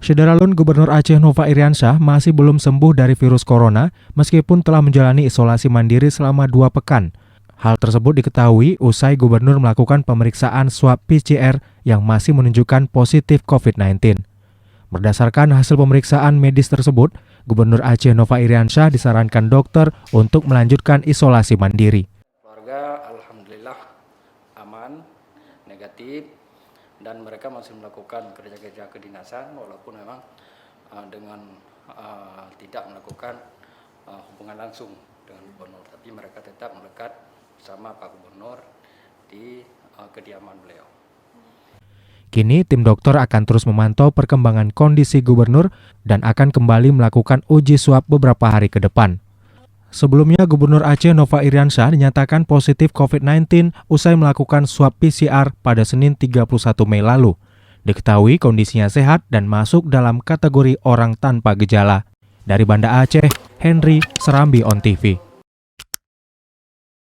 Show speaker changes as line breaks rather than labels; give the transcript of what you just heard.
Syederalun Gubernur Aceh Nova Iriansyah masih belum sembuh dari virus corona meskipun telah menjalani isolasi mandiri selama 2 pekan. Hal tersebut diketahui usai Gubernur melakukan pemeriksaan swab PCR yang masih menunjukkan positif COVID-19. Berdasarkan hasil pemeriksaan medis tersebut, Gubernur Aceh Nova Iriansyah disarankan dokter untuk melanjutkan isolasi mandiri.
Keluarga alhamdulillah aman, negatif, dan mereka masih melakukan kerja-kerja kedinasan walaupun memang dengan tidak melakukan hubungan langsung dengan Gubernur, tapi mereka tetap melekat bersama Pak Gubernur di kediaman beliau.
Kini tim dokter akan terus memantau perkembangan kondisi Gubernur dan akan kembali melakukan uji swab beberapa hari ke depan. Sebelumnya, Gubernur Aceh Nova Iriansyah dinyatakan positif COVID-19 usai melakukan swab PCR pada Senin 31 Mei lalu. Diketahui kondisinya sehat dan masuk dalam kategori orang tanpa gejala. Dari Banda Aceh, Henry Serambi On TV.